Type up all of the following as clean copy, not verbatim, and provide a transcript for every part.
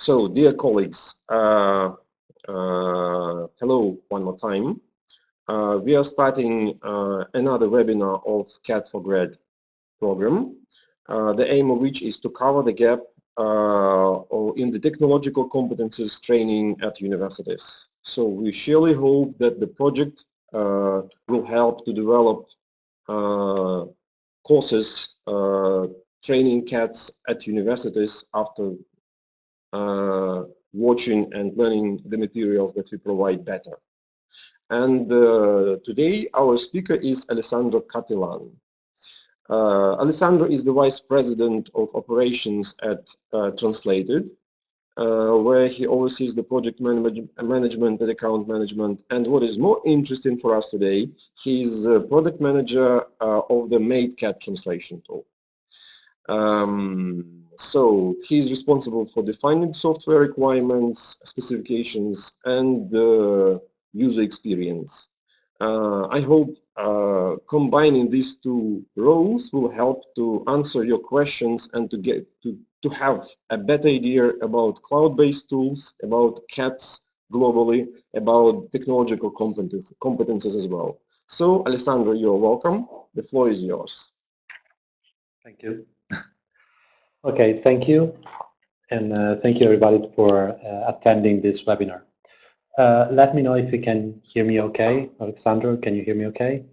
So, dear colleagues, hello one more time. We are starting another webinar of CAT for Grad program, the aim of which is to cover the gap in the technological competences training at universities. So we surely hope that the project will help to develop courses training CATs at universities after watching and learning the materials that we provide better. And today our speaker is Alessandro Cattelan. Alessandro is the Vice President of Operations at Translated, where he oversees the project management and account management. And what is more interesting for us today, he's product manager of the MateCat translation tool. So he's responsible for defining software requirements, specifications, and user experience. I hope combining these two roles will help to answer your questions and to get to have a better idea about cloud-based tools, about CATs globally, about technological competences as well. So, Alessandro, you're welcome. The floor is yours. Thank you. Okay, thank you. And thank you everybody for attending this webinar. Let me know if you can hear me okay. Alessandro, can you hear me okay?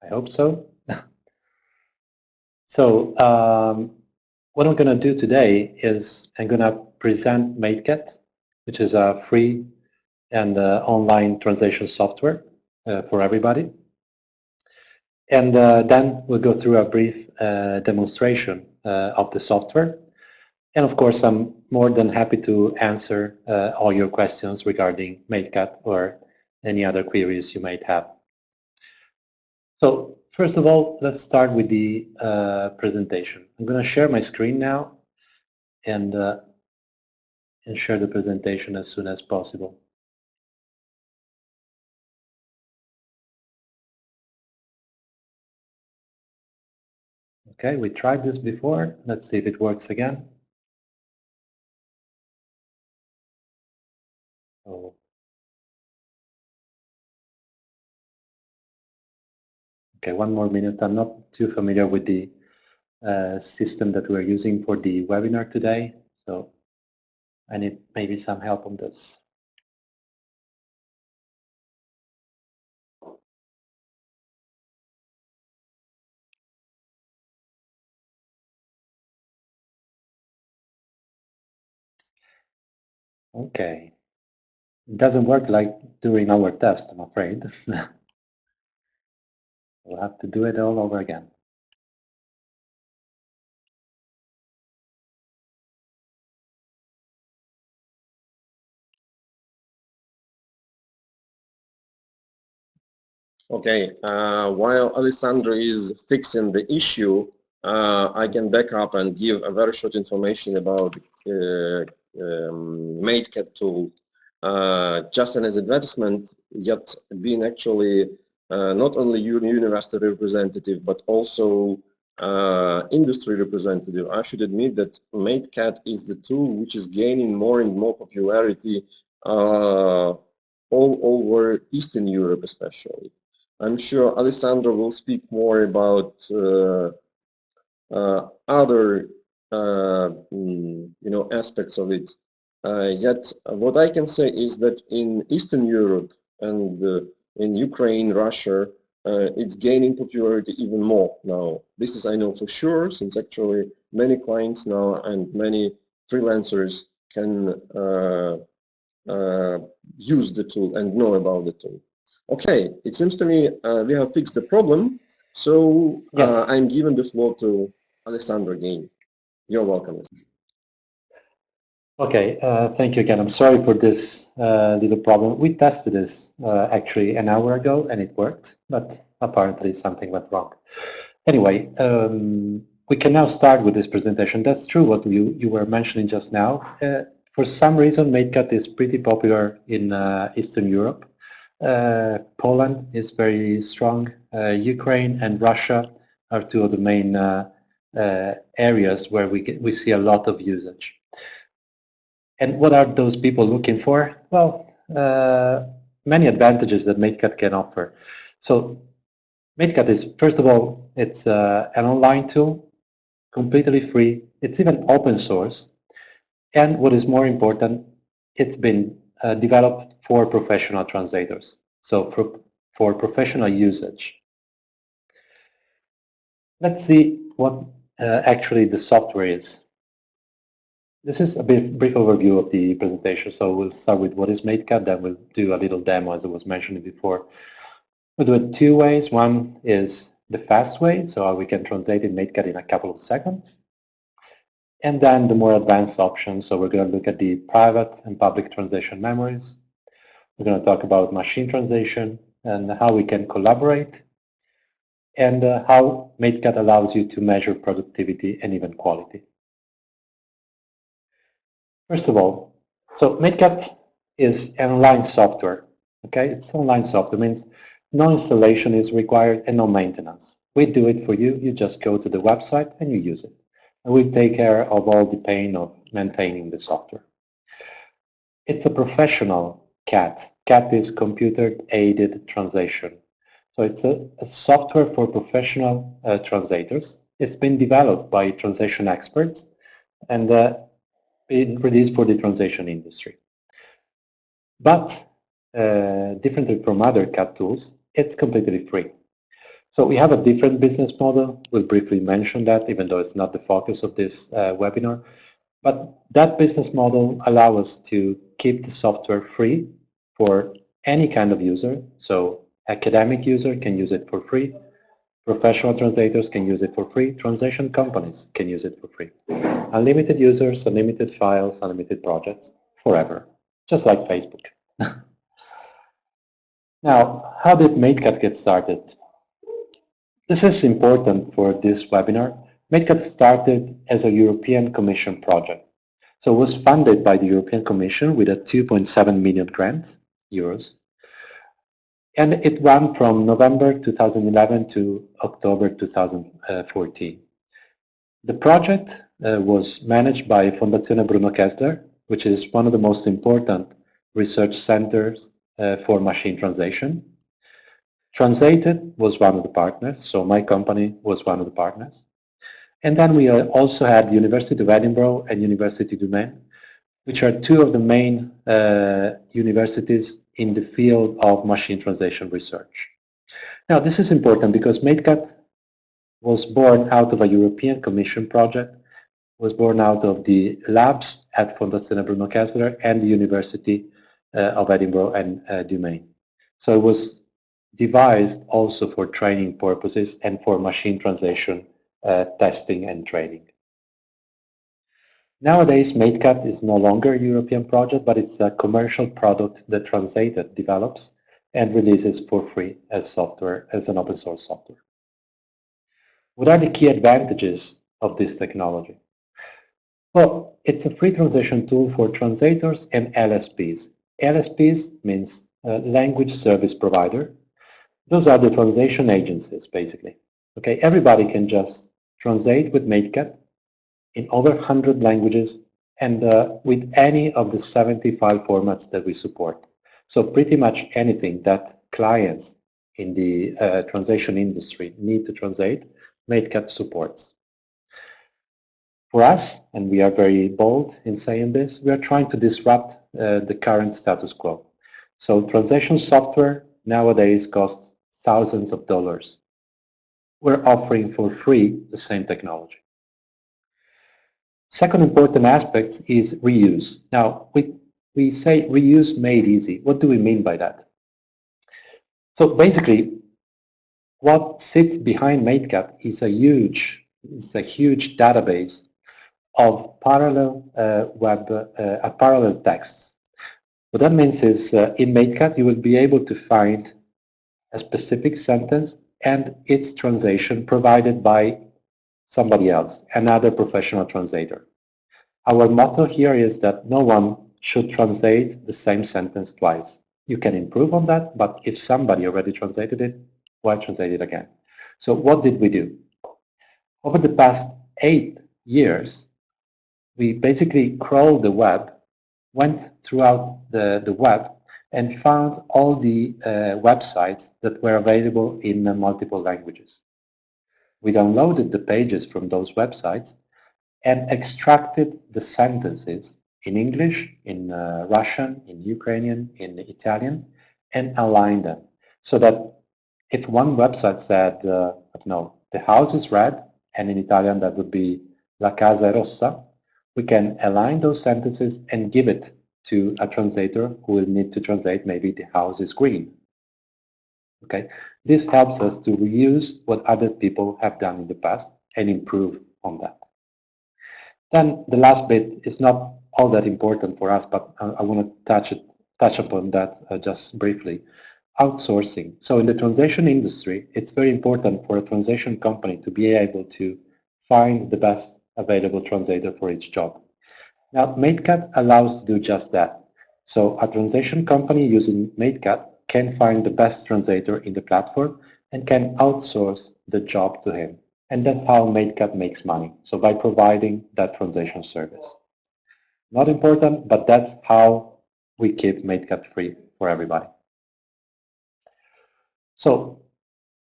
I hope so. So what I'm going to do today is I'm going to present MateCat, which is a free and online translation software for everybody. And then we'll go through a brief demonstration of the software. And of course, I'm more than happy to answer all your questions regarding MateCat or any other queries you might have. So first of all, let's start with the presentation. I'm going to share my screen now and share the presentation as soon as possible. Okay, we tried this before. Let's see if it works again. Oh. Okay, one more minute. I'm not too familiar with the system that we're using for the webinar today, so I need maybe some help on this. Okay, it doesn't work like during our test, I'm afraid. We'll have to do it all over again. Okay, while Alessandro is fixing the issue, I can back up and give a very short information about MateCat tool. Just as advertisement, yet being actually not only university representative, but also industry representative, I should admit that MateCat is the tool which is gaining more and more popularity all over Eastern Europe especially. I'm sure Alessandro will speak more about other aspects of it. Yet what I can say is that in Eastern Europe and in Ukraine, Russia, it's gaining popularity even more now. This is I know for sure, since actually many clients now and many freelancers can use the tool and know about the tool. Okay, it seems to me we have fixed the problem, so yes. I'm giving the floor to Alessandro again. You're welcome. Okay, thank you again. I'm sorry for this little problem. We tested this actually an hour ago and it worked, but apparently something went wrong. Anyway, we can now start with this presentation. That's true what you were mentioning just now. For some reason, MateCat is pretty popular in Eastern Europe. Poland is very strong. Ukraine and Russia are two of the main areas where we see a lot of usage. And what are those people looking for? Well, many advantages that MateCat can offer. So MateCat is, first of all, it's an online tool, completely free. It's even open source. And what is more important, it's been developed for professional translators, so for professional usage. Let's see what actually the software is. This is a brief overview of the presentation. So we'll start with what is MateCat, then we'll do a little demo as I was mentioning before. We'll do it two ways. One is the fast way, so we can translate in MateCat in a couple of seconds. And then the more advanced options. So we're going to look at the private and public translation memories. We're going to talk about machine translation and how we can collaborate, and how MateCat allows you to measure productivity and even quality. First of all, so MateCat is an online software. Okay, it's online software, means no installation is required and no maintenance. We do it for you. You just go to the website and you use it. And we take care of all the pain of maintaining the software. It's a professional CAT. CAT is computer-aided translation. So it's a software for professional translators. It's been developed by translation experts and been released for the translation industry. But differently from other CAT tools, it's completely free. So we have a different business model. We'll briefly mention that, even though it's not the focus of this webinar. But that business model allows us to keep the software free for any kind of user. So academic user can use it for free. Professional translators can use it for free. Translation companies can use it for free. Unlimited users, unlimited files, unlimited projects, forever, just like Facebook. Now, how did MateCat get started? This is important for this webinar. MateCat started as a European Commission project. So it was funded by the European Commission with a 2.7 million grant, euros. And it ran from November 2011 to October 2014. The project was managed by Fondazione Bruno Kessler, which is one of the most important research centers for machine translation. Translated was one of the partners, so my company was one of the partners. And then we also had the University of Edinburgh and University of Dumaine, which are two of the main universities in the field of machine translation research. Now, this is important because MateCat was born out of a European Commission project, was born out of the labs at Fondazione Bruno Kessler and the University of Edinburgh and Dumaine. So it was devised also for training purposes and for machine translation testing and training. Nowadays, MateCat is no longer a European project, but it's a commercial product that Translated develops and releases for free as software, as an open source software. What are the key advantages of this technology? Well, it's a free translation tool for translators and LSPs. LSPs means language service provider. Those are the translation agencies, basically. Okay, everybody can just translate with MateCat in over 100 languages and with any of the 75 formats that we support. So pretty much anything that clients in the translation industry need to translate, MateCat supports. For us, and we are very bold in saying this, we are trying to disrupt the current status quo. So translation software nowadays costs thousands of dollars. We're offering for free the same technology. Second important aspect is reuse. Now, we say reuse made easy. What do we mean by that? So basically, what sits behind MateCat is a huge database of parallel parallel texts. What that means is in MateCat, you will be able to find a specific sentence and its translation provided by somebody else, another professional translator. Our motto here is that no one should translate the same sentence twice. You can improve on that, but if somebody already translated it, why translate it again? So what did we do? Over the past 8 years, we basically crawled the web, went throughout the web, and found all the websites that were available in multiple languages. We downloaded the pages from those websites and extracted the sentences in English, in Russian, in Ukrainian, in Italian, and aligned them so that if one website said, no, the house is red, and in Italian that would be la casa è rossa, we can align those sentences and give it to a translator who will need to translate maybe the house is green. Okay, this helps us to reuse what other people have done in the past and improve on that. Then the last bit is not all that important for us, but I want to touch upon that just briefly. Outsourcing. So in the translation industry, it's very important for a translation company to be able to find the best available translator for each job. Now, MateCat allows to do just that. So a translation company using MateCat can find the best translator in the platform and can outsource the job to him. And that's how MateCat makes money, so by providing that translation service. Not important, but that's how we keep MateCat free for everybody. So,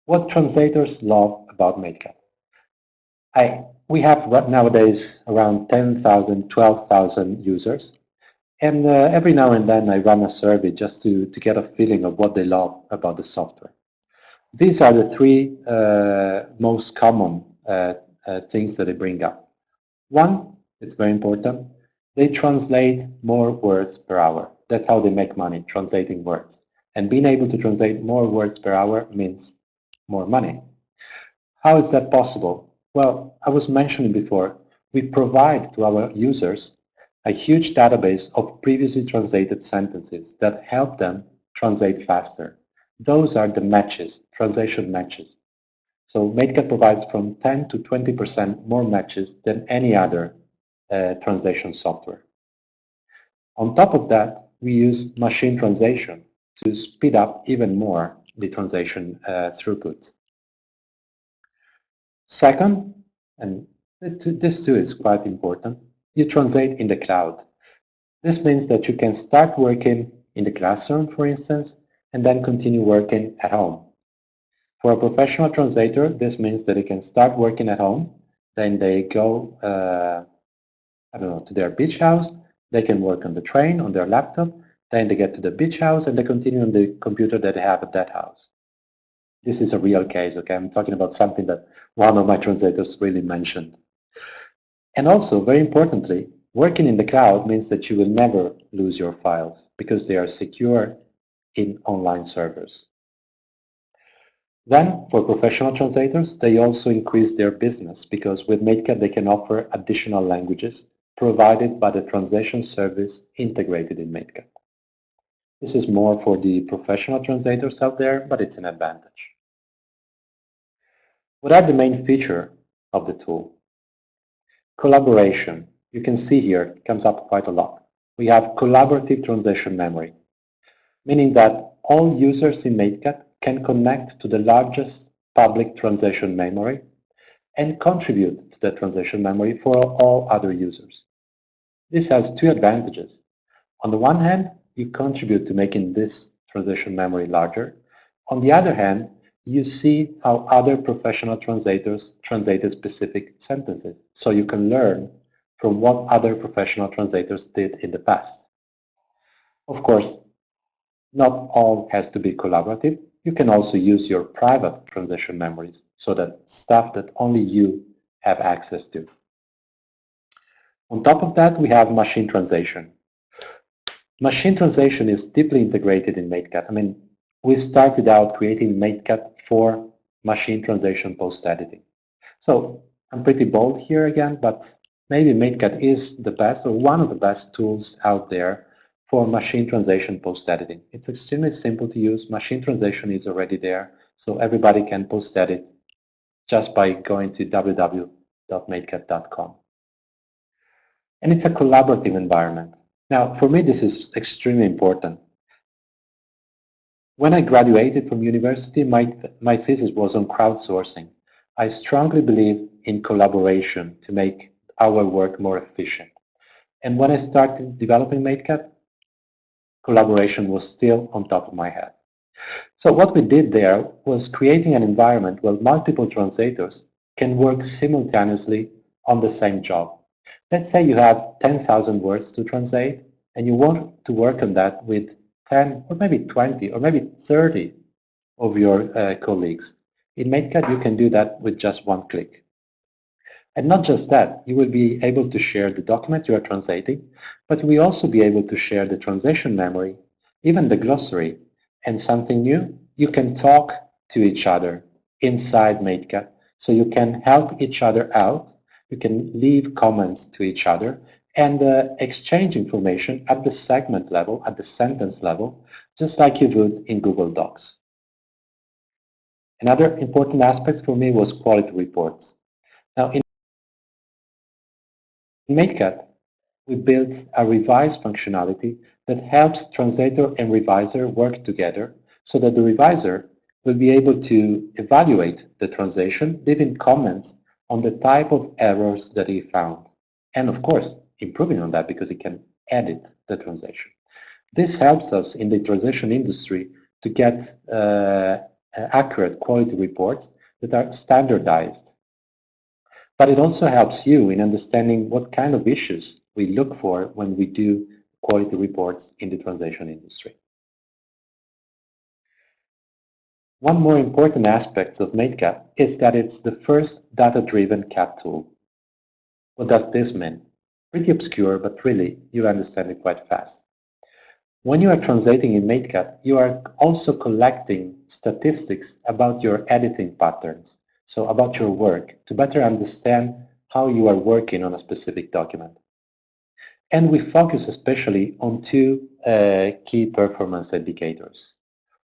what translators love about MateCat? We have nowadays around 10,000, 12,000 users. And every now and then I run a survey just to get a feeling of what they love about the software. These are the three most common things that they bring up. One, it's very important, they translate more words per hour. That's how they make money, translating words. And being able to translate more words per hour means more money. How is that possible? Well, I was mentioning before, we provide to our users a huge database of previously translated sentences that help them translate faster. Those are the matches, translation matches. So MateCat provides from 10 to 20% more matches than any other translation software. On top of that, we use machine translation to speed up even more the translation throughput. Second, and this too is quite important, you translate in the cloud. This means that you can start working in the classroom, for instance, and then continue working at home. For a professional translator, this means that they can start working at home, then they go, to their beach house, they can work on the train, on their laptop, then they get to the beach house and they continue on the computer that they have at that house. This is a real case, okay? I'm talking about something that one of my translators really mentioned. And also, very importantly, working in the cloud means that you will never lose your files because they are secure in online servers. Then, for professional translators, they also increase their business because with MateCat they can offer additional languages provided by the translation service integrated in MateCat. This is more for the professional translators out there, but it's an advantage. What are the main features of the tool? Collaboration. You can see here, it comes up quite a lot. We have collaborative translation memory, meaning that all users in MateCat can connect to the largest public translation memory and contribute to that translation memory for all other users. This has two advantages. On the one hand, you contribute to making this translation memory larger. On the other hand, you see how other professional translators translated specific sentences, so you can learn from what other professional translators did in the past. Of course, not all has to be collaborative. You can also use your private translation memories, so that stuff that only you have access to. On top of that, we have machine translation. Machine translation is deeply integrated in MateCat. I mean, we started out creating MateCat for machine translation post-editing. So I'm pretty bold here again, but maybe MateCat is the best or one of the best tools out there for machine translation post-editing. It's extremely simple to use. Machine translation is already there, so everybody can post-edit just by going to www.matecat.com. And it's a collaborative environment. Now, for me, this is extremely important. When I graduated from university, my thesis was on crowdsourcing. I strongly believe in collaboration to make our work more efficient. And when I started developing MateCat, collaboration was still on top of my head. So what we did there was creating an environment where multiple translators can work simultaneously on the same job. Let's say you have 10,000 words to translate and you want to work on that with 10 or maybe 20 or maybe 30 of your colleagues. In MateCat, you can do that with just one click. And not just that, you will be able to share the document you are translating, but you will also be able to share the translation memory, even the glossary, and something new, you can talk to each other inside MateCat. So you can help each other out, you can leave comments to each other, and exchange information at the segment level, at the sentence level, just like you would in Google Docs. Another important aspect for me was quality reports. Now, in MateCat, we built a revise functionality that helps translator and reviser work together so that the reviser will be able to evaluate the translation, leaving comments on the type of errors that he found. And of course, improving on that because he can edit the translation. This helps us in the translation industry to get accurate quality reports that are standardized. But it also helps you in understanding what kind of issues we look for when we do quality reports in the translation industry. One more important aspect of MateCat is that it's the first data-driven CAT tool. What does this mean? Pretty obscure, but really you understand it quite fast. When you are translating in MateCat, you are also collecting statistics about your editing patterns, so about your work, to better understand how you are working on a specific document. And we focus especially on two key performance indicators.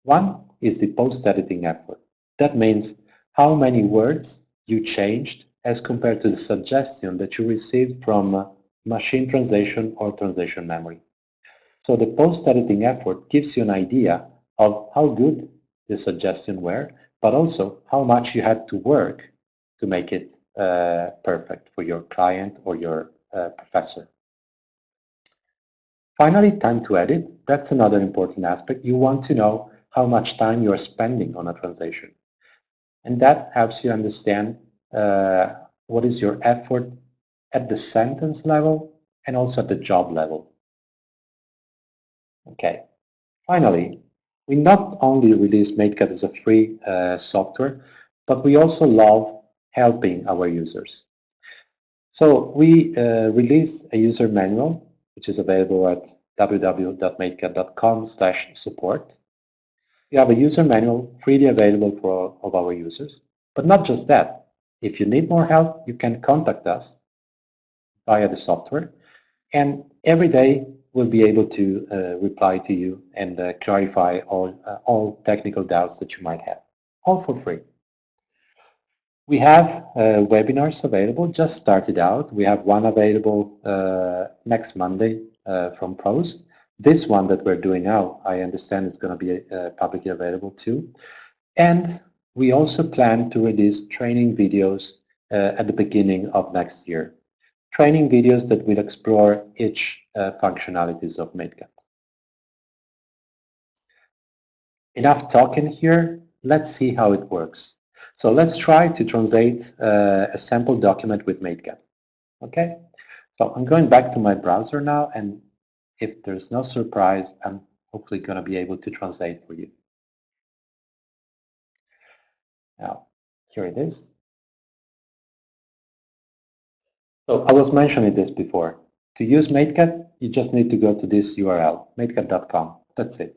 One is the post-editing effort. That means how many words you changed as compared to the suggestion that you received from machine translation or translation memory. So the post-editing effort gives you an idea of how good the suggestions were, but also how much you had to work to make it perfect for your client or your professor. Finally, time to edit. That's another important aspect. You want to know how much time you are spending on a translation. And that helps you understand what is your effort at the sentence level and also at the job level. Okay. Finally, we not only release MateCat as a free software, but we also love helping our users. So we released a user manual, which is available at www.matecat.com/support. We have a user manual freely available for all of our users. But not just that. If you need more help, you can contact us via the software. And every day we'll be able to reply to you and clarify all technical doubts that you might have, all for free. We have webinars available, just started out. We have one available next Monday from pros. This one that we're doing now, I understand is going to be publicly available too. And we also plan to release training videos at the beginning of next year. Training videos that will explore each functionalities of MateCat. Enough talking here. Let's see how it works. So let's try to translate a sample document with MateCat. Okay? So I'm going back to my browser now, and if there's no surprise, I'm hopefully going to be able to translate for you. Now, here it is. So I was mentioning this before. To use MateCat, you just need to go to this URL, matecat.com. That's it.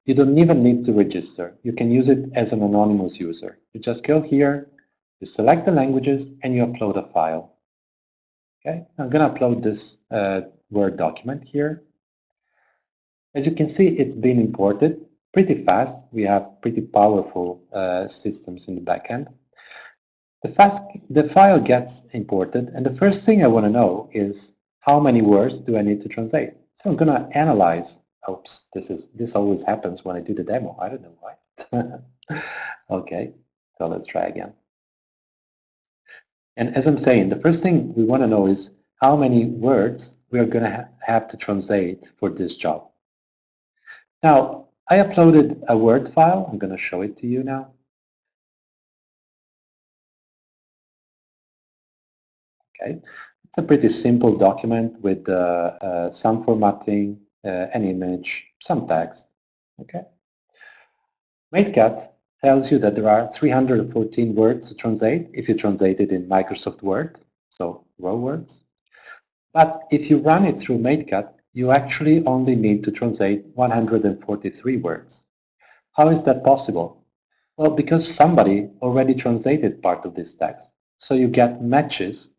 You don't even need to register. You can use it as an anonymous user. You just go here, you select the languages, and you upload a file. Okay, I'm going to upload this Word document here. As you can see, it's been imported pretty fast. We have pretty powerful systems in the backend. The file gets imported, and the first thing I want to know is how many words do I need to translate. So I'm going to analyze. Oops, this always happens when I do the demo. I don't know why. Okay, so let's try again. And as I'm saying, the first thing we want to know is how many words we are going to have to translate for this job. Now, I uploaded a Word file. I'm going to show it to you now. Okay, it's a pretty simple document with some formatting, an image, some text. Okay. MateCat tells you that there are 314 words to translate if you translate it in Microsoft Word, so raw words. But if you run it through MateCat, you actually only need to translate 143 words. How is that possible? Well, because somebody already translated part of this text. So you get matches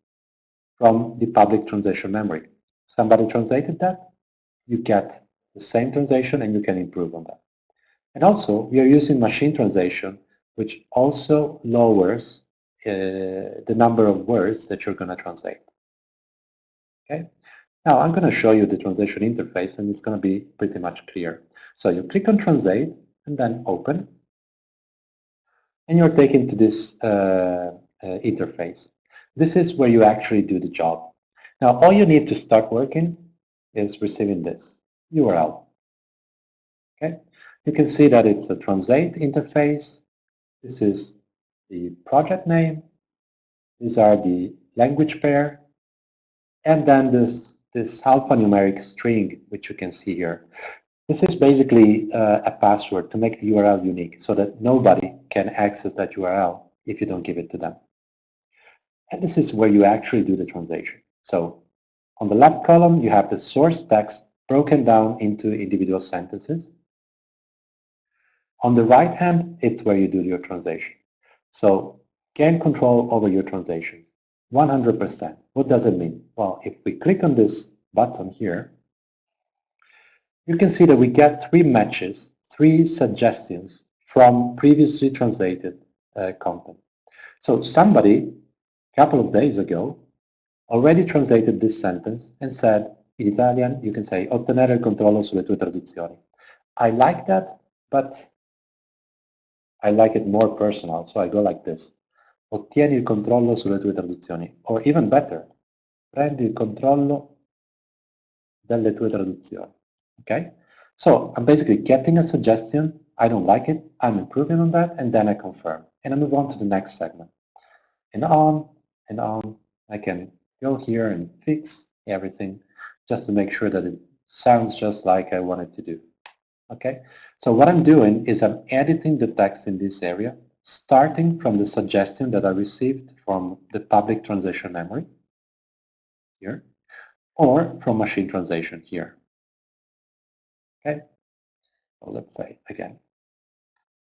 from the public translation memory. Somebody translated that, you get the same translation and you can improve on that. And also, we are using machine translation, which also lowers the number of words that you're going to translate. Okay. Now, I'm going to show you the translation interface, and it's going to be pretty much clear. So you click on Translate, and then Open, and you're taken to this interface. This is where you actually do the job. Now, all you need to start working is receiving this URL. Okay. You can see that it's a Translate interface. This is the project name. These are the language pair. And then this alphanumeric string, which you can see here. This is basically a password to make the URL unique so that nobody can access that URL if you don't give it to them. And this is where you actually do the translation. So on the left column, you have the source text broken down into individual sentences. On the right hand, it's where you do your translation. So gain control over your translations, 100%. What does it mean? Well, if we click on this button here, you can see that we get 3 matches, 3 suggestions from previously translated content. So somebody, a couple of days ago, already translated this sentence and said, in Italian, you can say, ottenere il controllo sulle tue traduzioni. I like that, but I like it more personal, so I go like this. Ottieni il controllo sulle tue traduzioni. Or even better, prendi il controllo delle tue traduzioni. Okay? So I'm basically getting a suggestion. I don't like it. I'm improving on that, and then I confirm. And I move on to the next segment. And on and on. I can go here and fix everything just to make sure that it sounds just like I want it to do. Okay? So what I'm doing is I'm editing the text in this area, starting from the suggestion that I received from the public translation memory here, or from machine translation here. Okay? So let's say again,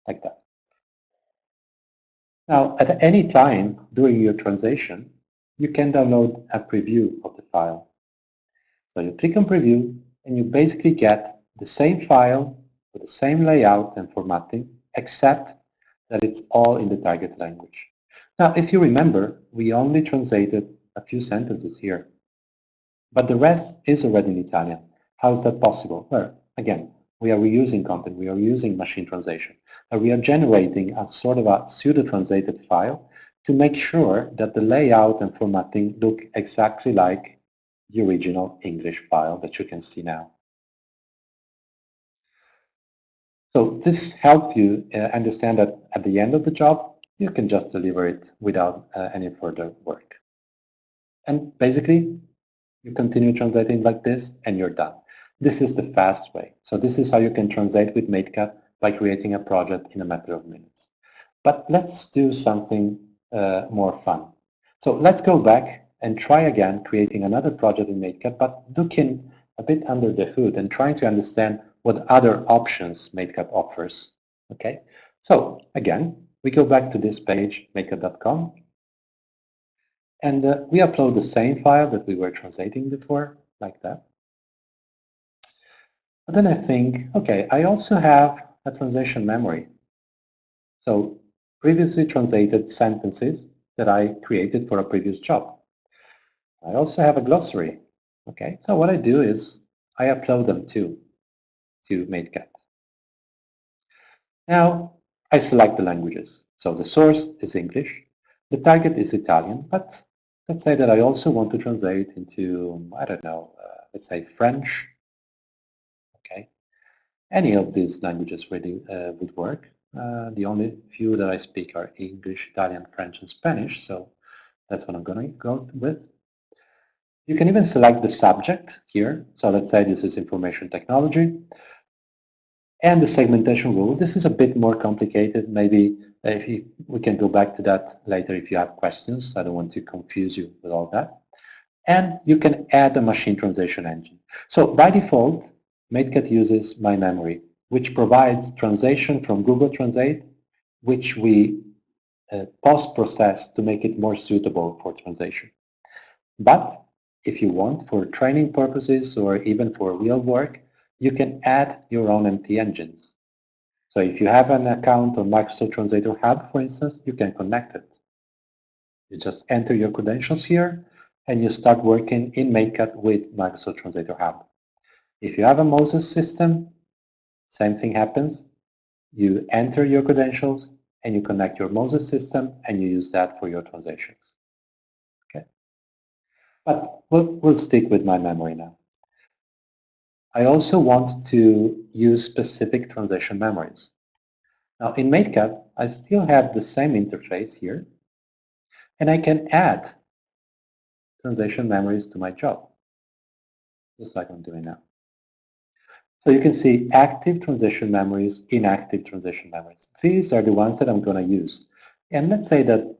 like that. Now, at any time during your translation, you can download a preview of the file. So you click on preview and you basically get the same file with the same layout and formatting, except that it's all in the target language. Now, if you remember, we only translated a few sentences here, but the rest is already in Italian. How is that possible? Well, again, we are reusing content, we are using machine translation. We are generating a sort of a pseudo-translated file to make sure that the layout and formatting look exactly like the original English file that you can see now. So this helps you understand that at the end of the job, you can just deliver it without any further work. And basically, you continue translating like this and you're done. This is the fast way. So this is how you can translate with MateCat by creating a project in a matter of minutes. But let's do something more fun. So let's go back and try again creating another project in MateCat, but looking a bit under the hood and trying to understand what other options MateCat offers. Okay, so again, we go back to this page, matecat.com, and we upload the same file that we were translating before, like that. But then I think, okay, I also have a translation memory. So previously translated sentences that I created for a previous job. I also have a glossary. Okay, so what I do is I upload them to MateCat. Now I select the languages. So the source is English. The target is Italian, but let's say that I also want to translate into, I don't know, let's say French. Okay, any of these languages really would work. The only few that I speak are English, Italian, French, and Spanish, so that's what I'm going to go with. You can even select the subject here. So let's say this is information technology. And the segmentation rule, this is a bit more complicated. Maybe we can go back to that later if you have questions. I don't want to confuse you with all that. And you can add a machine translation engine. So by default, MateCat uses My Memory, which provides translation from Google Translate, which we post-process to make it more suitable for translation. But if you want, for training purposes or even for real work, you can add your own MT engines. So if you have an account on Microsoft Translator Hub, for instance, you can connect it. You just enter your credentials here and you start working in MateCat with Microsoft Translator Hub. If you have a Moses system, same thing happens. You enter your credentials and you connect your Moses system and you use that for your translations. Okay. But we'll stick with My Memory now. I also want to use specific translation memories. Now in MateCat, I still have the same interface here, and I can add translation memories to my job, just like I'm doing now. So you can see active translation memories, inactive translation memories. These are the ones that I'm going to use. And let's say that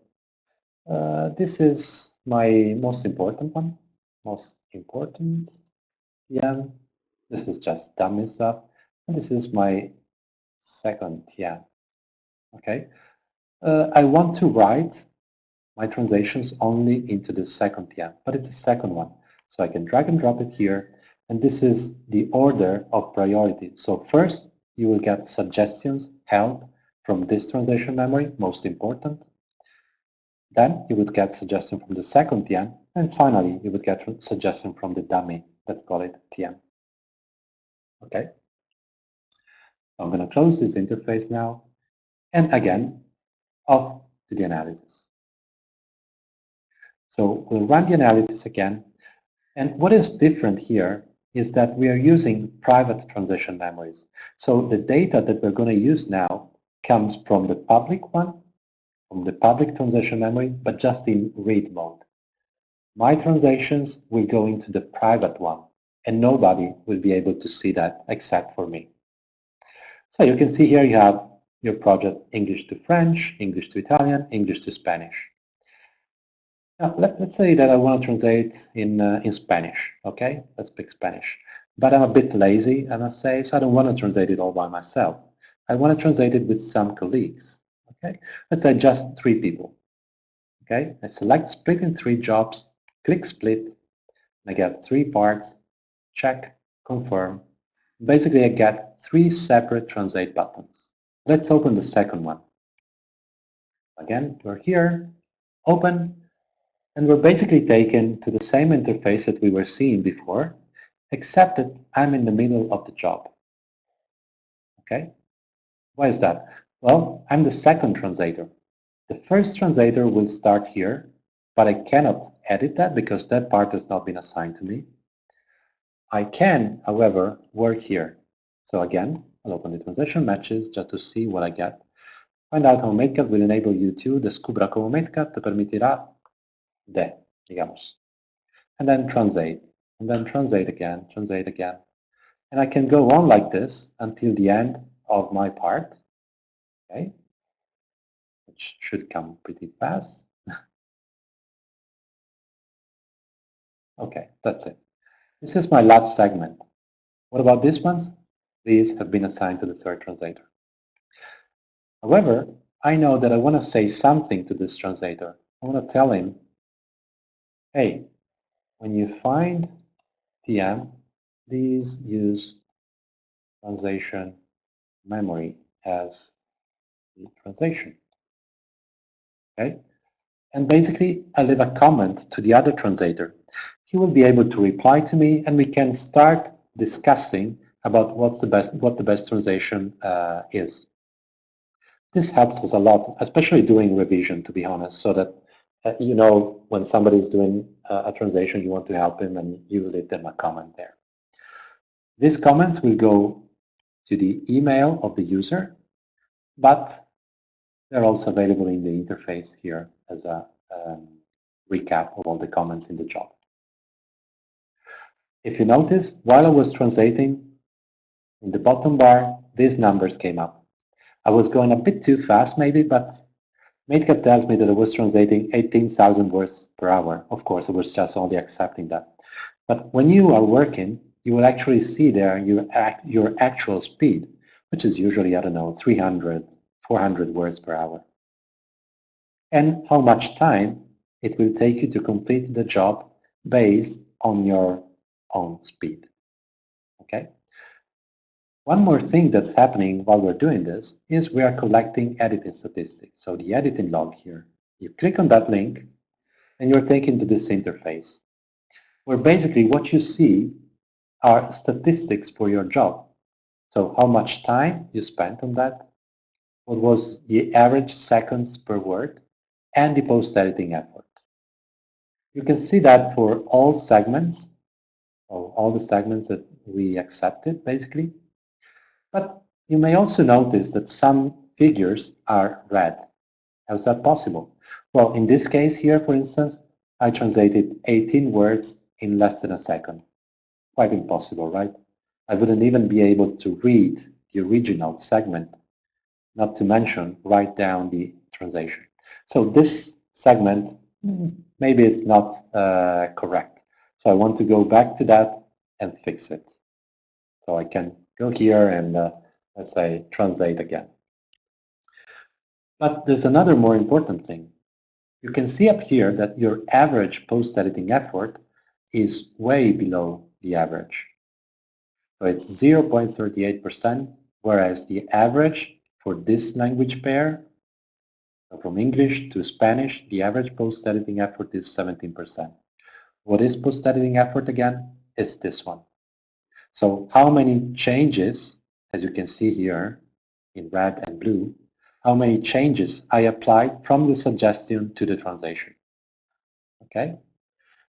this is my most important one. Most important. Yeah. This is just dummy stuff. And this is my second. Yeah. Okay. I want to write my translations only into the second TM, but it's the second one. So I can drag and drop it here. And this is the order of priority. So first, you will get suggestions, help from this translation memory, most important. Then you would get suggestion from the second TM. And finally, you would get suggestion from the dummy. Let's call it TM. Okay. I'm going to close this interface now. And again, off to the analysis. So we'll run the analysis again. And what is different here is that we are using private translation memories. So the data that we're going to use now comes from the public one, from the public translation memory, but just in read mode. My translations will go into the private one, and nobody will be able to see that except for me. So you can see here you have your project English to French, English to Italian, English to Spanish. Now, let's say that I want to translate in Spanish, okay? Let's speak Spanish. But I'm a bit lazy, I must say, so I don't want to translate it all by myself. I want to translate it with some colleagues, okay? Let's say just 3 people, okay? I select split in 3 jobs, click split, and I get 3 parts, check, confirm. Basically, I get 3 separate translate buttons. Let's open the second one. Again, we're here, open, and we're basically taken to the same interface that we were seeing before, except that I'm in the middle of the job. Okay? Why is that? Well, I'm the second translator. The first translator will start here, but I cannot edit that because that part has not been assigned to me. I can, however, work here. So again, I'll open the translation matches just to see what I get. Find out how MateCat will enable you to descubra cómo MateCat te permitirá de, digamos. And then translate again, translate again. And I can go on like this until the end of my part, okay, which should come pretty fast. Okay, that's it. This is my last segment. What about these ones? These have been assigned to the third translator. However, I know that I want to say something to this translator. I want to tell him, hey, when you find TM, please use translation memory as the translation. Okay? And basically, I leave a comment to the other translator. He will be able to reply to me, and we can start discussing about what the best translation is. This helps us a lot, especially during revision, to be honest, so that you know when somebody is doing a translation, you want to help him, and you leave them a comment there. These comments will go to the email of the user, but they're also available in the interface here as a recap of all the comments in the job. If you notice, while I was translating, in the bottom bar, these numbers came up. I was going a bit too fast maybe, but MateCat tells me that I was translating 18,000 words per hour. Of course, I was just only accepting that. But when you are working, you will actually see there your actual speed, which is usually, I don't know, 300, 400 words per hour. And how much time it will take you to complete the job based on your own speed. Okay? One more thing that's happening while we're doing this is we are collecting editing statistics. So the editing log here. You click on that link and you're taken to this interface where basically what you see are statistics for your job. So how much time you spent on that, what was the average seconds per word, and the post-editing effort. You can see that for all segments, or all the segments that we accepted basically. But you may also notice that some figures are red. How is that possible? Well, in this case here, for instance, I translated 18 words in less than a second. Quite impossible, right? I wouldn't even be able to read the original segment, not to mention write down the translation. So this segment, maybe it's not correct. So I want to go back to that and fix it. So I can go here and let's say translate again. But there's another more important thing. You can see up here that your average post-editing effort is way below the average. So it's 0.38%, whereas the average for this language pair, so from English to Spanish, the average post-editing effort is 17%. What is post-editing effort again? It's this one. So how many changes, as you can see here in red and blue, how many changes I applied from the suggestion to the translation. Okay?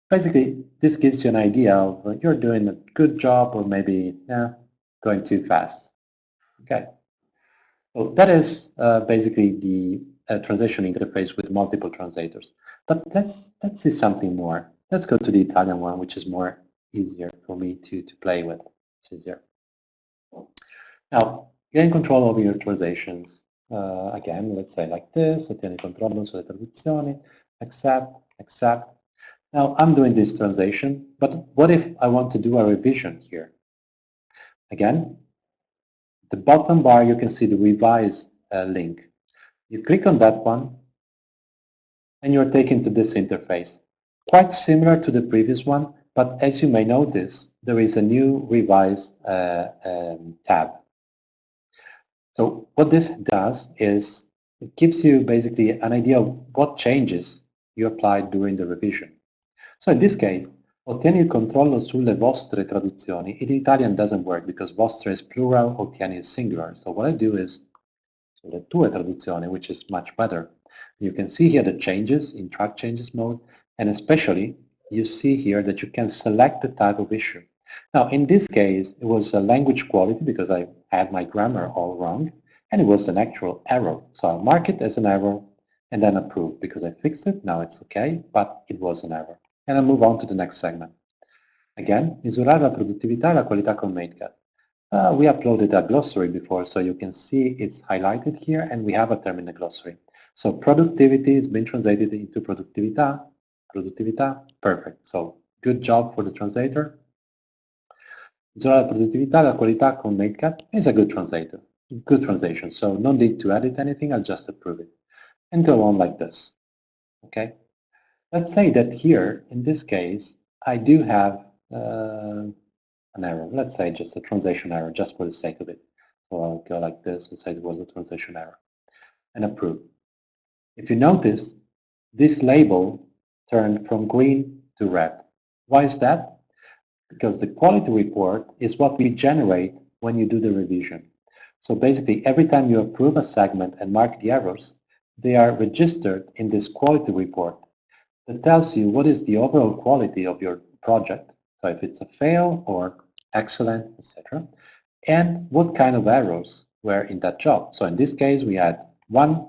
Basically, this gives you an idea of you're doing a good job or maybe going too fast. Okay. So that is basically the translation interface with multiple translators. But let's see something more. Let's go to the Italian one, which is more easier for me to play with. It's easier. Now, gain control over your translations. Again, let's say like this, ottieni controllo sulle traduzioni, accept, accept. Now, I'm doing this translation, but what if I want to do a revision here? Again, the bottom bar, you can see the revise link. You click on that one, and you're taken to this interface. Quite similar to the previous one, but as you may notice, there is a new revise tab. So what this does is it gives you basically an idea of what changes you applied during the revision. So in this case, ottieni il controllo sulle vostre traduzioni. In Italian doesn't work because vostre is plural, ottieni is singular. So what I do is sulle tue traduzioni, which is much better. You can see here the changes in track changes mode, and especially you see here that you can select the type of issue. Now, in this case, it was a language quality because I had my grammar all wrong, and it was an actual error. So I'll mark it as an error and then approve because I fixed it. Now it's okay, but it was an error. And I'll move on to the next segment. Again, misurare la produttività e la qualità con MateCat. We uploaded a glossary before, so you can see it's highlighted here, and we have a term in the glossary. So productivity has been translated into productività, perfect. So good job for the translator. Misurare la produttività e la qualità con MateCat is a good translator, good translation. So no need to edit anything, I'll just approve it. And go on like this, okay? Let's say that here, in this case, I do have an error. Let's say just a translation error, just for the sake of it. So I'll go like this and say it was a translation error and approve. If you notice, this label turned from green to red. Why is that? Because the quality report is what we generate when you do the revision. So basically, every time you approve a segment and mark the errors, they are registered in this quality report that tells you what is the overall quality of your project. So if it's a fail or excellent, etc., and what kind of errors were in that job. So in this case, we had one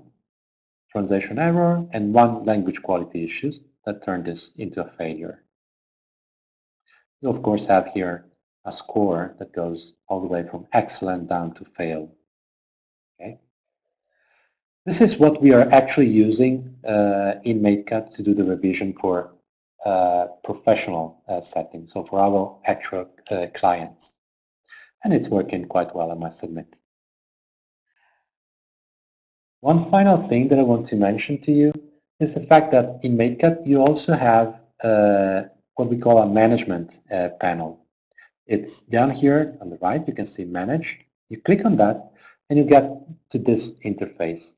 translation error and one language quality issues that turned this into a failure. You of course have here a score that goes all the way from excellent down to fail. Okay. This is what we are actually using in MateCat to do the revision for professional settings, so for our actual clients. And it's working quite well, I must admit. One final thing that I want to mention to you is the fact that in MateCat you also have what we call a management panel. It's down here on the right, you can see Manage. You click on that and you get to this interface.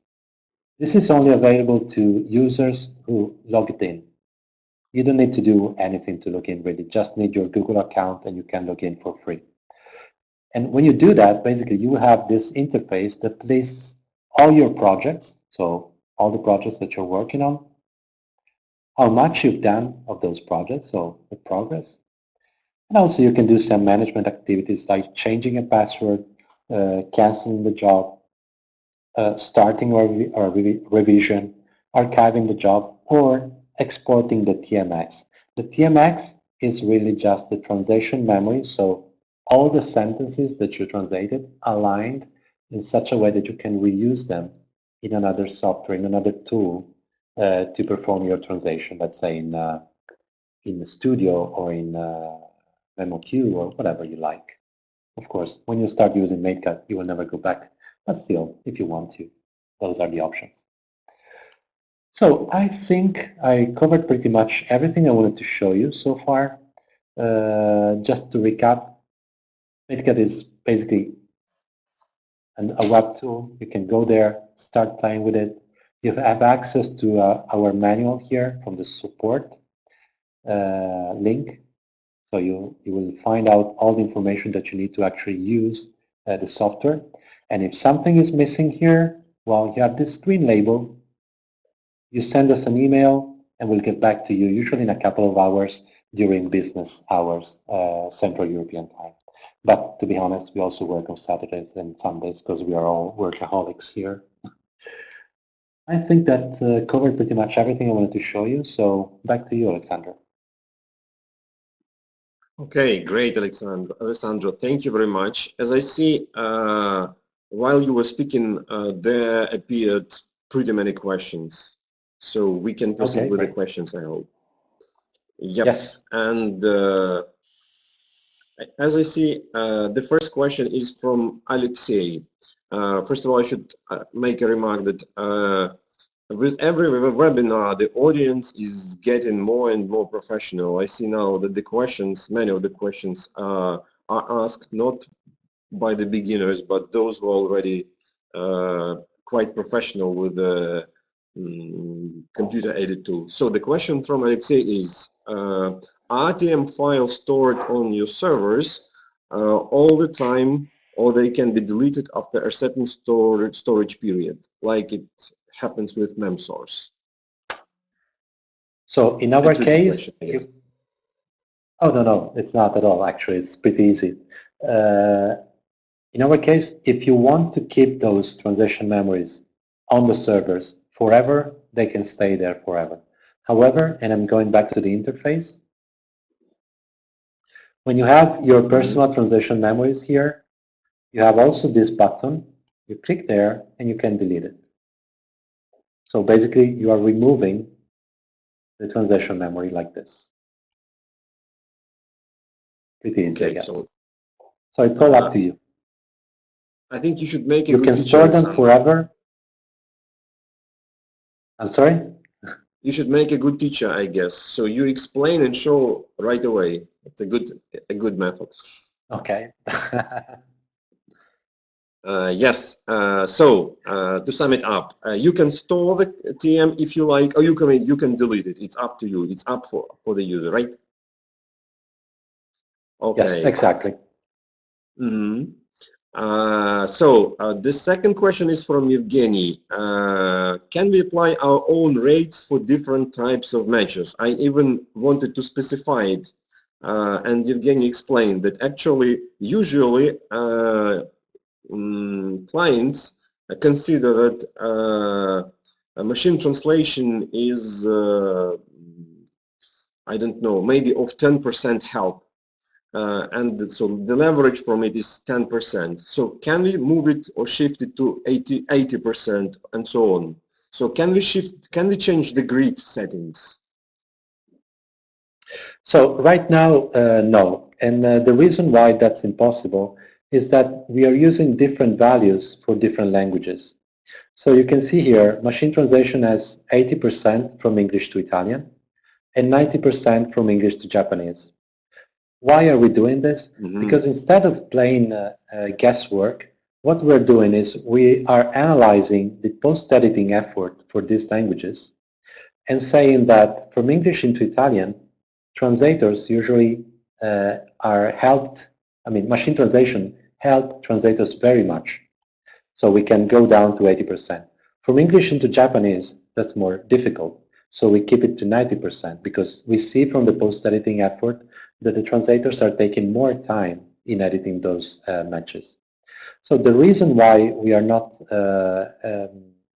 This is only available to users who logged in. You don't need to do anything to log in, really. Just need your Google account and you can log in for free. And when you do that, basically you have this interface that lists all your projects, so all the projects that you're working on, how much you've done of those projects, so the progress. And also you can do some management activities like changing a password, canceling the job, starting a revision, archiving the job, or exporting the TMX. The TMX is really just the translation memory, so all the sentences that you translated aligned in such a way that you can reuse them in another software, in another tool to perform your translation, let's say in the studio or in MemoQ or whatever you like. Of course, when you start using MateCat, you will never go back. But still, if you want to, those are the options. So I think I covered pretty much everything I wanted to show you so far. Just to recap, MateCat is basically a web tool. You can go there, start playing with it. You have access to our manual here from the support link. So you will find out all the information that you need to actually use the software. And if something is missing here, well, you have this green label. You send us an email and we'll get back to you, usually in a couple of hours during business hours, Central European time. But to be honest, we also work on Saturdays and Sundays because we are all workaholics here. I think that covered pretty much everything I wanted to show you. So back to you, Alexander. Okay, great, Alessandro. Thank you very much. As I see, while you were speaking, there appeared pretty many questions. So we can proceed with the questions, I hope. Yep. Yes. And as I see, the first question is from Alexei. First of all, I should make a remark that with every webinar, the audience is getting more and more professional. I see now that the questions, many of the questions are asked not by the beginners, but those who are already quite professional with the computer edit tool. So the question from Alexei is, RTM files stored on your servers all the time, or they can be deleted after a certain storage period, like it happens with memsource? So in our case, oh no, it's not at all. Actually, it's pretty easy. In our case, if you want to keep those translation memories on the servers forever, they can stay there forever. However, and I'm going back to the interface, when you have your personal translation memories here, you have also this button. You click there and you can delete it. So basically, you are removing the translation memory like this. Pretty easy, I guess. So it's all up to you. I think you should make a good teacher. You can store them forever. I'm sorry? You should make a good teacher, I guess. So you explain and show right away. It's a good method. Okay. Yes. So to sum it up, you can store the TM if you like, or you can delete it. It's up to you. It's up for the user, right? Okay. Yes, exactly. Mm-hmm. The second question is from Evgeny. Can we apply our own rates for different types of matches? I even wanted to specify it, and Evgeny explained that actually, usually, clients consider that a machine translation is, I don't know, maybe of 10% help. And so the leverage from it is 10%. So can we move it or shift it to 80% and so on? So can we change the grid settings? So right now, no. And the reason why that's impossible is that we are using different values for different languages. So you can see here, machine translation has 80% from English to Italian and 90% from English to Japanese. Why are we doing this? Because instead of plain guesswork, what we're doing is we are analyzing the post-editing effort for these languages and saying that from English into Italian, translators usually are helped, machine translation help translators very much. So we can go down to 80%. From English into Japanese, that's more difficult. So we keep it to 90% because we see from the post-editing effort that the translators are taking more time in editing those matches. So the reason why we are not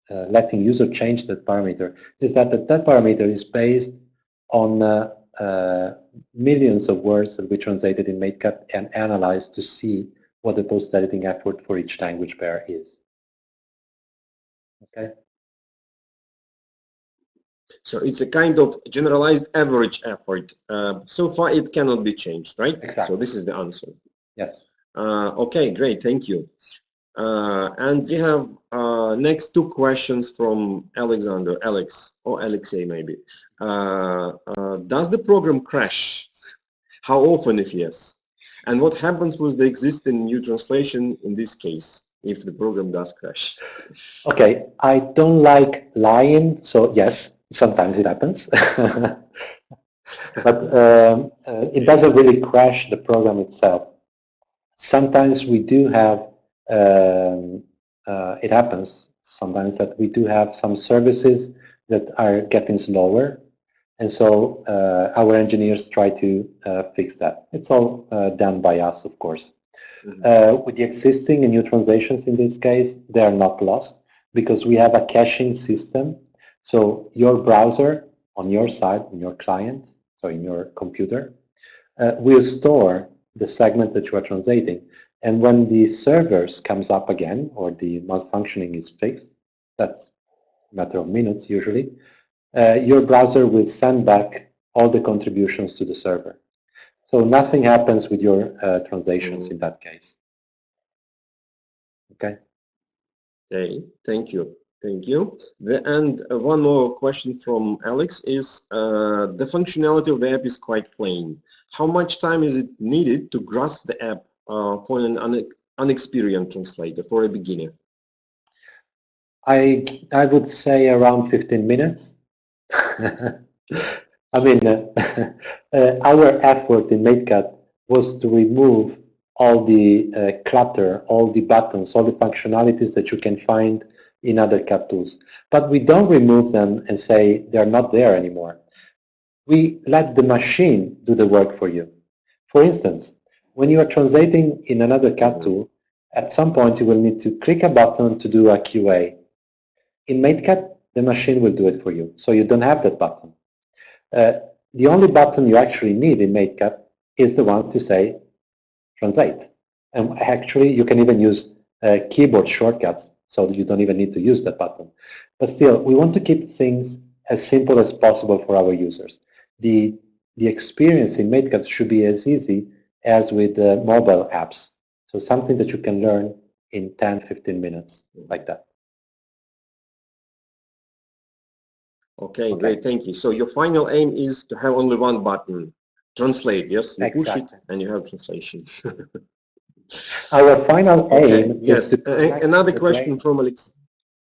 letting user change that parameter is that that parameter is based on millions of words that we translated in MateCat and analyzed to see what the post-editing effort for each language pair is. Okay. So it's a kind of generalized average effort. So far, it cannot be changed, right? Exactly. So this is the answer. Yes. Okay, great. Thank you. And we have next two questions from Alexander, Alex, or Alexei maybe. Does the program crash? How often, if yes? And what happens with the existing new translation in this case, if the program does crash? Okay, I don't like lying, so yes, sometimes it happens. But it doesn't really crash the program itself. Sometimes we do have, it happens sometimes that we do have some services that are getting slower. And so our engineers try to fix that. It's all done by us, of course. With the existing and new translations in this case, they are not lost because we have a caching system. So your browser on your side, on your client, so in your computer, will store the segment that you are translating. And when the servers comes up again, or the malfunctioning is fixed, that's a matter of minutes usually, your browser will send back all the contributions to the server. So nothing happens with your translations in that case. Okay. Okay, thank you. Thank you. And one more question from Alex is, the functionality of the app is quite plain. How much time is it needed to grasp the app for an unexperienced translator, for a beginner? I would say around 15 minutes. I mean, our effort in MateCat was to remove all the clutter, all the buttons, all the functionalities that you can find in other CAT tools. But we don't remove them and say they're not there anymore. We let the machine do the work for you. For instance, when you are translating in another CAT tool, at some point you will need to click a button to do a QA. In MateCat, the machine will do it for you, so you don't have that button. The only button you actually need in MateCat is the one to say translate. And actually, you can even use keyboard shortcuts, so you don't even need to use that button. But still, we want to keep things as simple as possible for our users. The experience in MateCat should be as easy as with mobile apps. So something that you can learn in 10, 15 minutes, like that. Okay, great, thank you. So your final aim is to have only one button, translate, yes? You push it and you have translation. Our final aim yes. is to another question from Alex.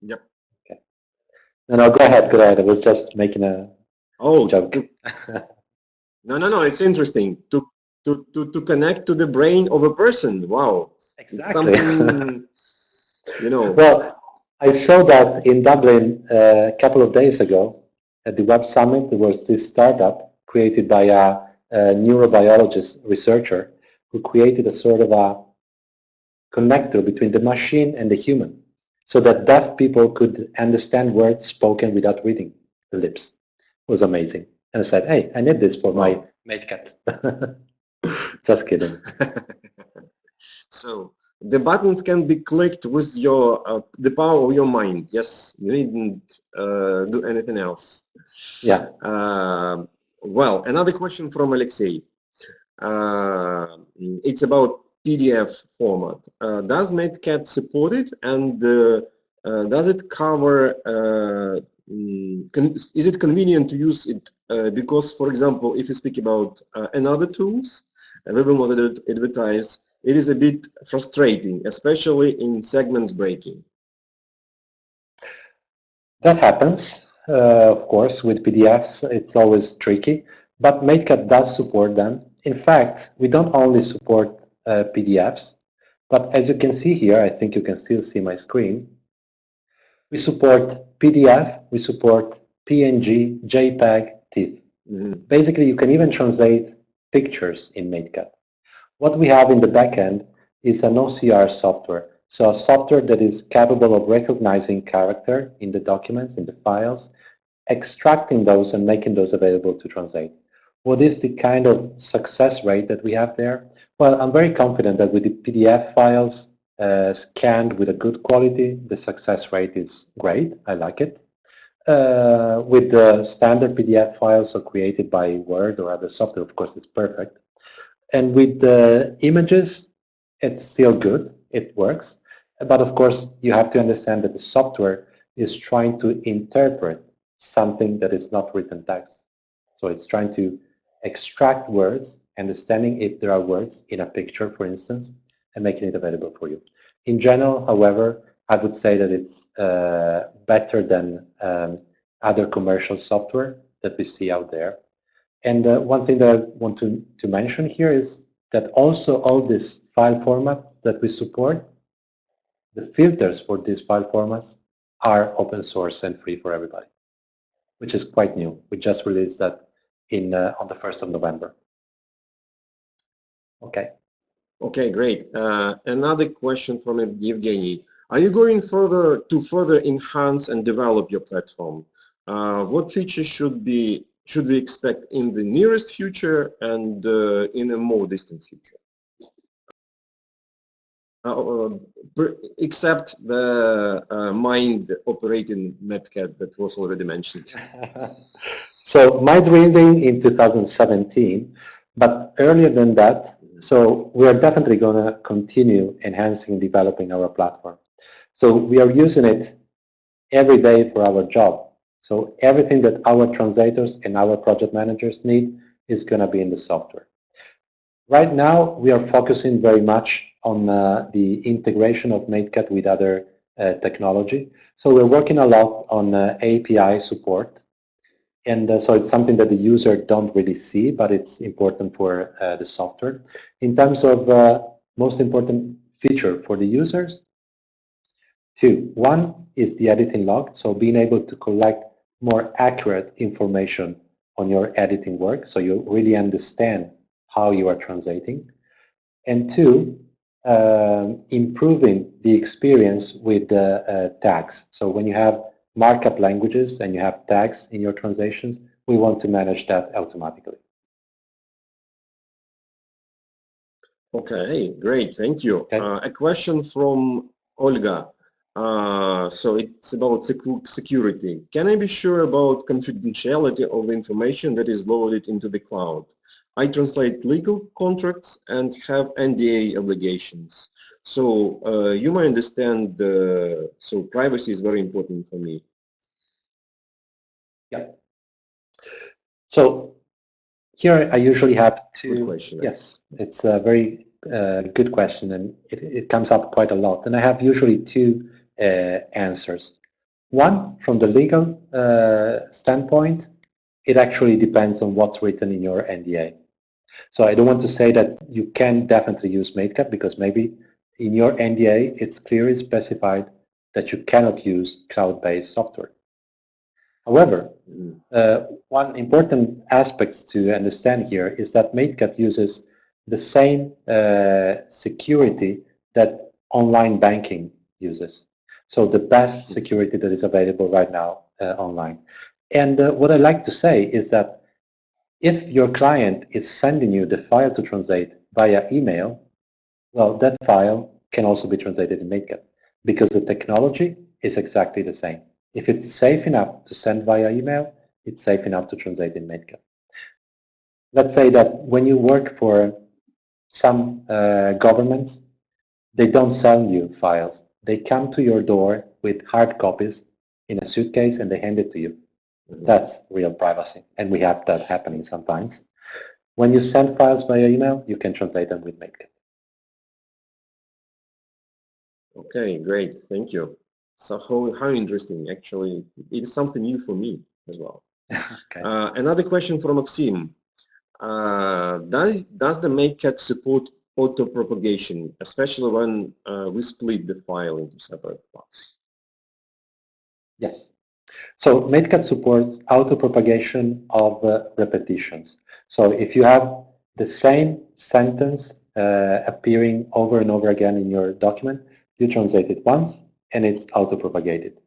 Yep. Okay. No, go ahead, go ahead. I was just making a joke. No, it's interesting. to connect to the brain of a person. Wow, Exactly. it's something, you know. Well, I saw that in Dublin a couple of days ago at the Web Summit. There was this startup created by a neurobiologist researcher who created a sort of a connector between the machine and the human so that deaf people could understand words spoken without reading the lips. It was amazing. And I said, hey, I need this for my MateCat. Just kidding. So the buttons can be clicked with your the power of your mind. Yes, you needn't do anything else. Yeah. Well, another question from Alexei. It's about PDF format. Does MateCat support it, and does it cover? Is it convenient to use it? Because, for example, if you speak about another tools, we will not advertise. It is a bit frustrating, especially in segments breaking. That happens, of course, with PDFs. It's always tricky, but MateCat does support them. In fact, we don't only support PDFs, but as you can see here, I think you can still see my screen. We support PDF, we support PNG, JPEG, TIFF. Basically, you can even translate pictures in MateCat. What we have in the backend is an OCR software. So a software that is capable of recognizing character in the documents, in the files, extracting those and making those available to translate. What is the kind of success rate that we have there? Well, I'm very confident that with the PDF files scanned with a good quality, the success rate is great. I like it. With the standard PDF files or created by Word or other software, of course, it's perfect. And with the images, it's still good. It works. But of course, you have to understand that the software is trying to interpret something that is not written text. So it's trying to extract words, understanding if there are words in a picture, for instance, and making it available for you. In general, however, I would say that it's better than other commercial software that we see out there. And one thing that I want to mention here is that also all these file formats that we support, the filters for these file formats are open source and free for everybody, which is quite new. We just released that on the 1st of November. Okay. Okay, great. Another question from Evgeny. Are you going further enhance and develop your platform? What features should we expect in the nearest future and in a more distant future? Except the mind operating MateCat that was already mentioned. So mind reading in 2017, but earlier than that, so we are definitely going to continue enhancing and developing our platform. So we are using it every day for our job. So everything that our translators and our project managers need is going to be in the software. Right now, we are focusing very much on the integration of MateCat with other technology. So we're working a lot on API support. And so it's something that the user don't really see, but it's important for the software. In terms of most important feature for the users, two. One is the editing log, so being able to collect more accurate information on your editing work, so you really understand how you are translating. And two, improving the experience with the tags. So when you have markup languages and you have tags in your translations, we want to manage that automatically. Okay, great, thank you. Okay. A question from Olga. So it's about security. Can I be sure about confidentiality of information that is loaded into the cloud? I translate legal contracts and have NDA obligations. So you might understand, so privacy is very important for me. Yeah. So here I usually have two. Good question. Yes, it's a very good question, and it comes up quite a lot. And I have usually two answers. One, from the legal standpoint, it actually depends on what's written in your NDA. So I don't want to say that you can definitely use MateCat, because maybe in your NDA it's clearly specified that you cannot use cloud-based software. However, one important aspect to understand here is that MateCat uses the same security that online banking uses. So the best security that is available right now online. And what I like to say is that if your client is sending you the file to translate via email, well, that file can also be translated in MateCat, because the technology is exactly the same. If it's safe enough to send via email, it's safe enough to translate in MateCat. Let's say that when you work for some governments, they don't send you files. They come to your door with hard copies in a suitcase and they hand it to you. That's real privacy, and we have that happening sometimes. When you send files via email, you can translate them with MateCat. Okay, great, thank you. So how interesting, actually. It is something new for me as well. Okay. Another question from Maxim. Does the MateCat support auto-propagation, especially when we split the file into separate parts? Yes. So MateCat supports auto-propagation of repetitions. So if you have the same sentence appearing over and over again in your document, you translate it once and it's auto-propagated.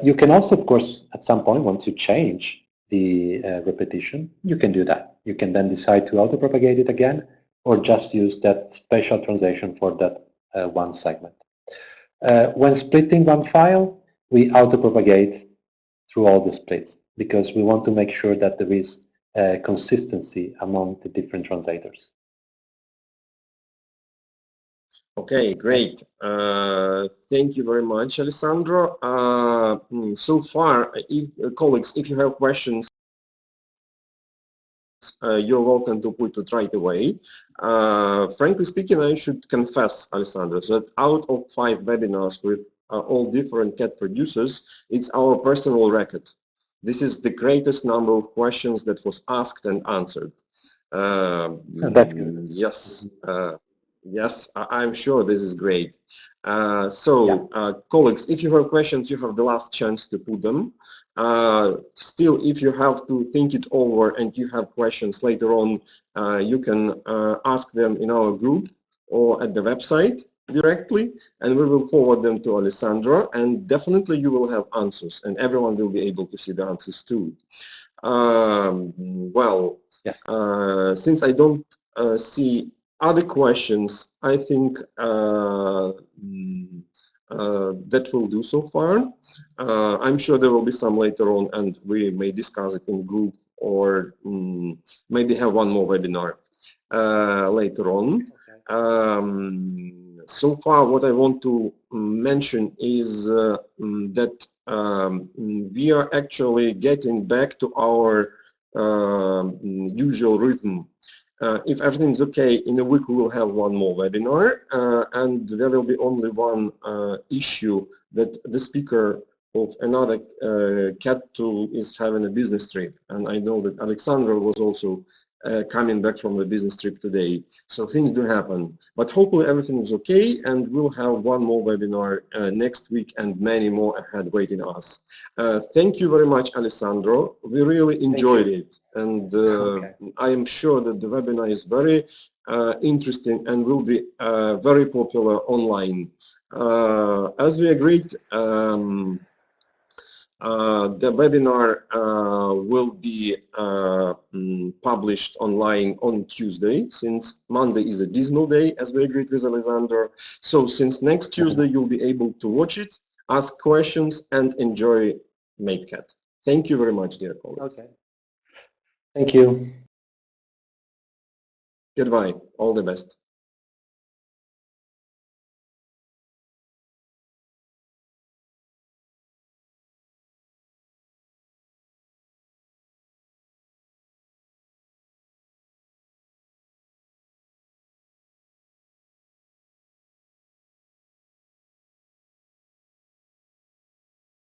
You can also, of course, at some point, once you change the repetition, you can do that. You can then decide to auto-propagate it again, or just use that special translation for that one segment. When splitting one file, we auto-propagate through all the splits, because we want to make sure that there is consistency among the different translators. Okay, great. Thank you very much, Alessandro. So far, colleagues, if you have questions, you're welcome to put it right away. Frankly speaking, I should confess, Alessandro, that out of 5 webinars with all different cat producers, it's our personal record. This is the greatest number of questions that was asked and answered. That's good. Yes. Yes, I'm sure this is great. Colleagues, if you have questions, you have the last chance to put them. Still, if you have to think it over and you have questions later on, you can ask them in our group or at the website directly, and we will forward them to Alessandro, and definitely you will have answers, and everyone will be able to see the answers too. Well, yes. Since I don't see other questions, I think that will do so far. I'm sure there will be some later on, and we may discuss it in group, or maybe have one more webinar later on. Okay. So far, what I want to mention is that we are actually getting back to our usual rhythm. If everything's okay, in a week we will have one more webinar, and there will be only one issue, that the speaker of another CAT tool is having a business trip, and I know that Alexandra was also coming back from the business trip today. So things do happen, but hopefully everything is okay, and we'll have one more webinar next week and many more ahead waiting us. Thank you very much, Alessandro. We really enjoyed it, and okay. I am sure that the webinar is very interesting and will be very popular online. As we agreed, the webinar will be published online on Tuesday, since Monday is a dismal day, as we agreed with Alessandro. So since next Tuesday, you'll be able to watch it, ask questions, and enjoy MateCat. Thank you very much, dear colleagues. Okay. Thank you. Goodbye. All the best.